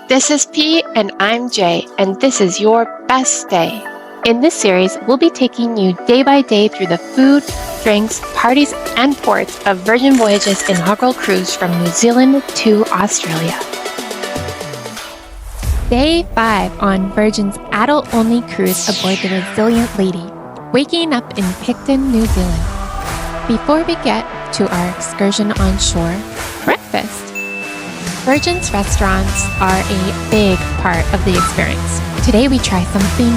This is P and I'm J, and this is your best day. In this series, we'll be taking you day by day through the food, drinks, parties, and ports of Virgin Voyages' inaugural cruise from New Zealand to Australia. Day 5 on Virgin's adult-only cruise aboard the Resilient Lady, waking up in Picton, New Zealand. Before we get to our excursion on shore, breakfast. Virgin's restaurants are a big part of the experience. Today we try something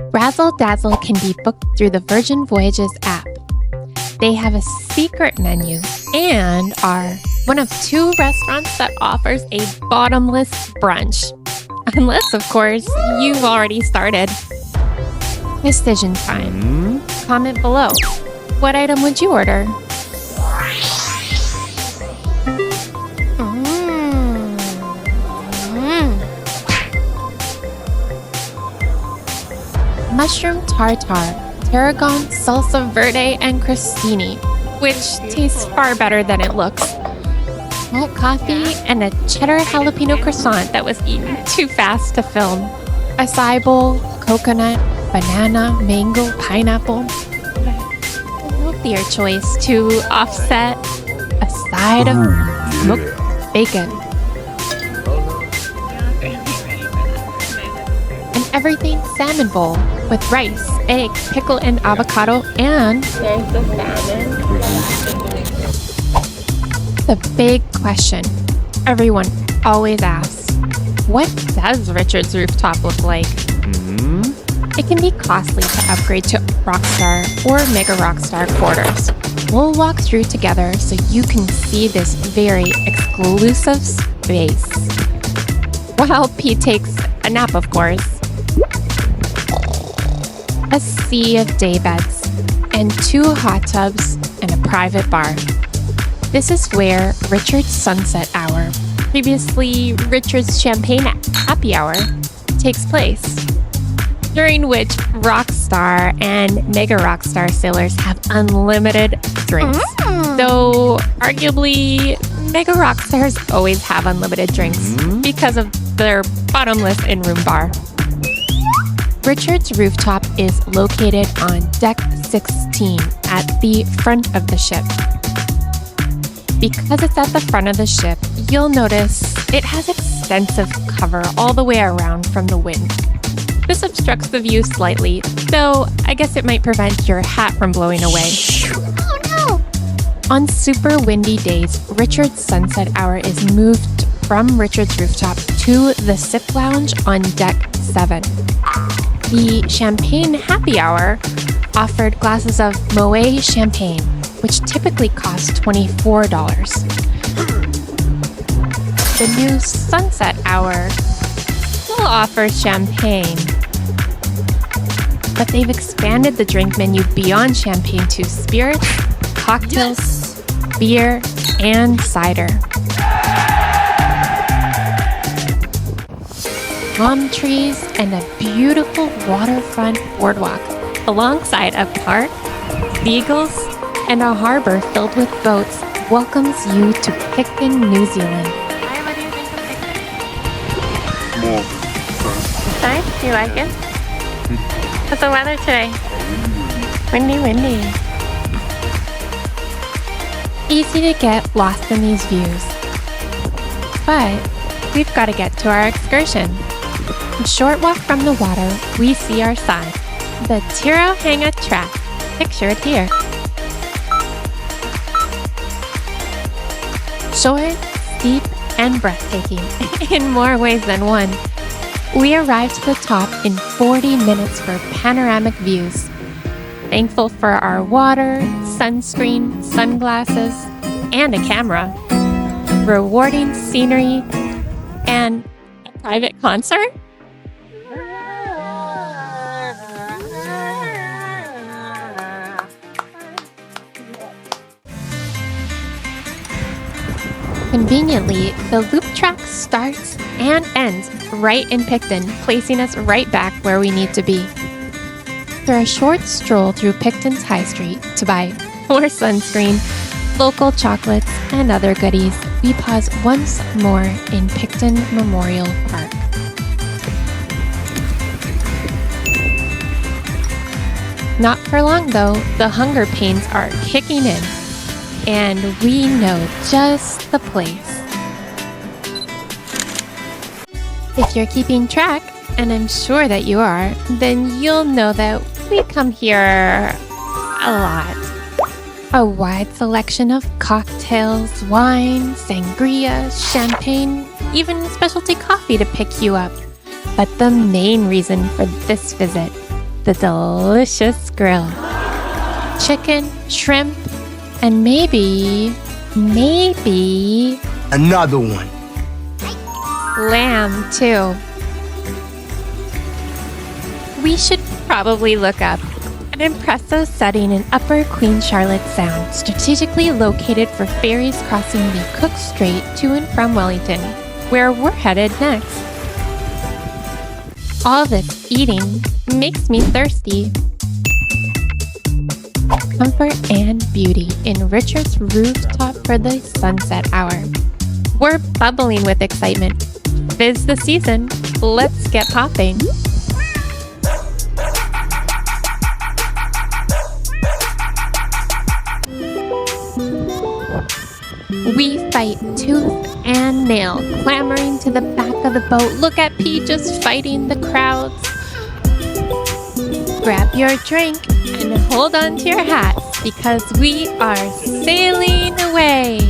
new. RAZZLE DAZZLE can be booked through the Virgin Voyages app. They have a secret menu and are one of 2 restaurants that offers a bottomless brunch. Unless, of course, you've already started. Decision time. Comment below. What item would you order? Mushroom tartare, tarragon, salsa verde, and crostini, which tastes far better than it looks. Hot coffee and a cheddar jalapeno croissant that was eaten too fast to film. Acai bowl, coconut, banana, mango, pineapple. A healthier choice to offset a side of smoked bacon. An everything salmon bowl with rice, egg, pickle, and avocado, and there's the salmon. The big question everyone always asks, what does Richard's rooftop look like? It can be costly to upgrade to Rockstar or Mega Rockstar quarters. We'll walk through together so you can see this very exclusive space. While Pete takes a nap, of course. A sea of day beds, and 2 hot tubs and a private bar. This is where Richard's Sunset Hour, previously Richard's Champagne Happy Hour, takes place, during which Rockstar and Mega Rockstar sailors have unlimited drinks. Though, arguably, Mega Rockstars always have unlimited drinks because of their bottomless in-room bar. Richard's rooftop is located on deck 16 at the front of the ship. Because it's at the front of the ship, you'll notice it has extensive cover all the way around from the wind. This obstructs the view slightly, though I guess it might prevent your hat from blowing away. Oh no! On super windy days, Richard's Sunset Hour is moved from Richard's rooftop to the Sip Lounge on deck 7. The Champagne Happy Hour offered glasses of Moet champagne, which typically cost $24. The new Sunset Hour still offers champagne, but they've expanded the drink menu beyond champagne to spirits, cocktails, beer, and cider. Palm trees and a beautiful waterfront boardwalk alongside a park, beagles, and a harbor filled with boats welcomes you to Picton, New Zealand. Hi, what do you think of Picton? More. Nice? Do you like it? What's the weather today? Windy. Easy to get lost in these views. But we've got to get to our excursion. A short walk from the water, we see our sign, the Tirohanga Track, pictured here. Short, steep, and breathtaking in more ways than one. We arrived to the top in 40 minutes for panoramic views. Thankful for our water, sunscreen, sunglasses, and a camera. Rewarding scenery, and a private concert. Conveniently, the loop track starts and ends right in Picton, placing us right back where we need to be. After a short stroll through Picton's High Street to buy more sunscreen, local chocolates, and other goodies, we pause once more in Picton Memorial Park. Not for long though, the hunger pains are kicking in, and we know just the place. If you're keeping track, and I'm sure that you are, then you'll know that we come here a lot. A wide selection of cocktails, wine, sangria, champagne, even specialty coffee to pick you up. But the main reason for this visit, the delicious grill. Chicken, shrimp, and maybe another one. Lamb too. We should probably look up an impressive setting in Upper Queen Charlotte Sound, strategically located for ferries crossing the Cook Strait to and from Wellington, where we're headed next. All this eating makes me thirsty. Comfort and beauty in Richard's rooftop for the sunset hour. We're bubbling with excitement. 'Tis the season. Let's get popping. We fight tooth and nail, clambering to the back of the boat. Look at P just fighting the crowds. Grab your drink and hold on to your hats because we are sailing away.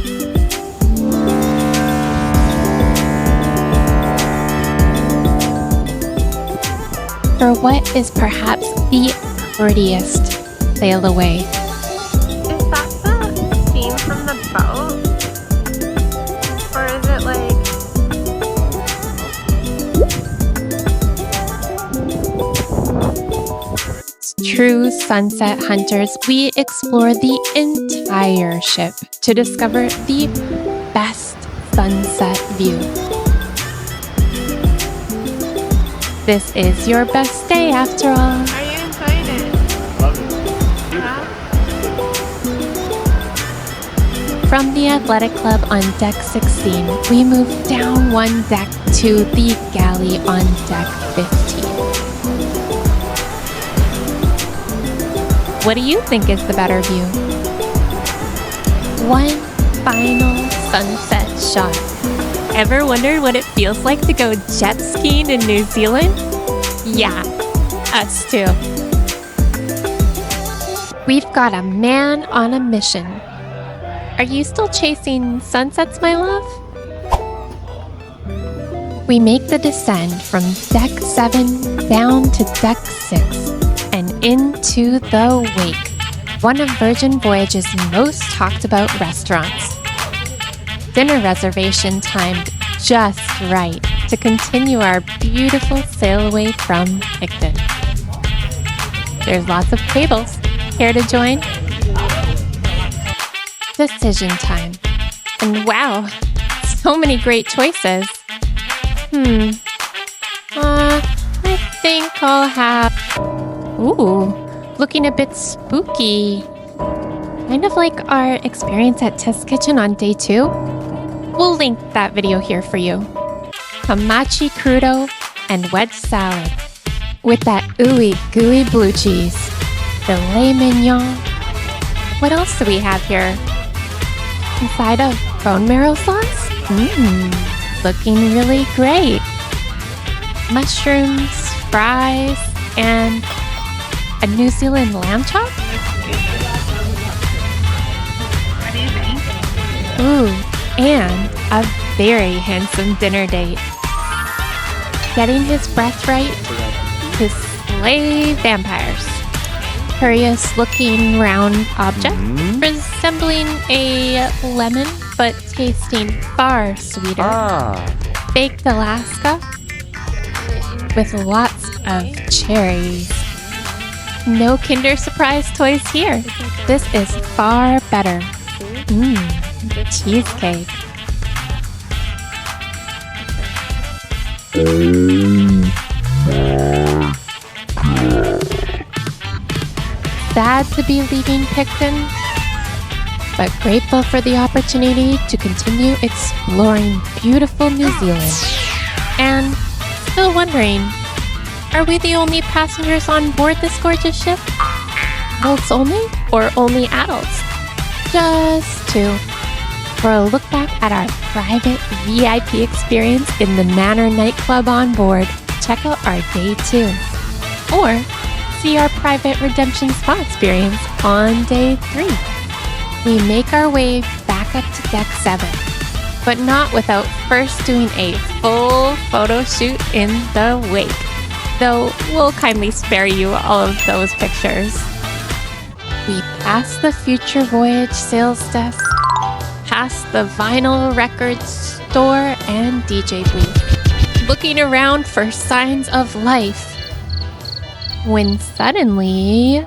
For what is perhaps the prettiest sail away. Is that the scene from the boat? Or is it like... True sunset hunters, we explore the entire ship to discover the best sunset view. This is your best day after all. Are you enjoying it? Love it. Yeah? From the athletic club on deck 16, we move down one deck to the galley on deck 15. What do you think is the better view? One final sunset shot. Ever wondered what it feels like to go jet skiing in New Zealand? Yeah, us too. We've got a man on a mission. Are you still chasing sunsets, my love? We make the descent from deck 7 down to deck 6 and into the Wake, one of Virgin Voyages' most talked about restaurants. Dinner reservation timed just right to continue our beautiful sail away from Picton. There's lots of tables. Care to join? Decision time. And wow, so many great choices. I think I'll have... Ooh, looking a bit spooky. Kind of like our experience at Test Kitchen on day 2. We'll link that video here for you. Hamachi crudo and wedge salad with that ooey gooey blue cheese. Filet mignon. What else do we have here? Inside of bone marrow sauce? Looking really great. Mushrooms, fries, and a New Zealand lamb chop? What do you think? Ooh, and a very handsome dinner date. Getting his breath right to slay vampires. Curious looking round object resembling a lemon but tasting far sweeter. Baked Alaska with lots of cherries. No Kinder Surprise toys here. This is far better. Cheesecake. Sad to be leaving Picton, but grateful for the opportunity to continue exploring beautiful New Zealand. And still wondering, are we the only passengers on board this gorgeous ship? Adults only, or only adults? Just two. For a look back at our private VIP experience in the Manor nightclub on board, check out our day 2. Or see our private redemption spa experience on day 3. We make our way back up to deck 7, but not without first doing a full photo shoot in the wake, though we'll kindly spare you all of those pictures. We pass the Future Voyage sales desk, past the vinyl records store and DJ booth, looking around for signs of life, when suddenly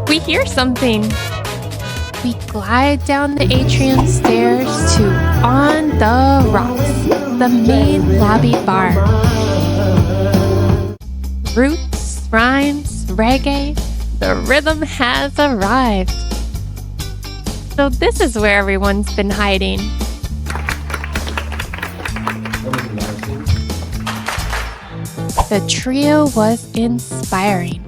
we hear something. We glide down the atrium stairs to On the Rocks, the main lobby bar. Roots, rhymes, reggae, the rhythm has arrived. So this is where everyone's been hiding. The trio was inspiring,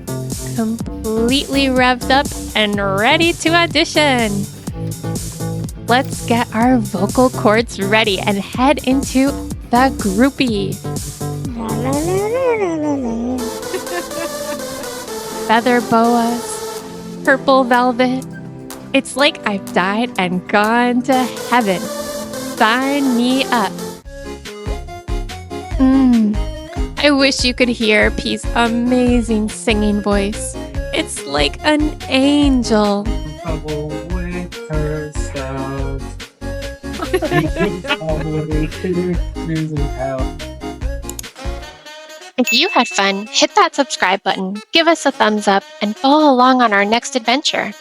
completely revved up and ready to audition. Let's get our vocal cords ready and head into the groupie. Feather boas, purple velvet. It's like I've died and gone to heaven. Sign me up. I wish you could hear P's amazing singing voice. It's like an angel. Trouble with herself. If you had fun, hit that subscribe button, give us a thumbs up, and follow along on our next adventure.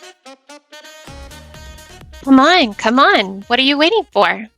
Come on, what are you waiting for?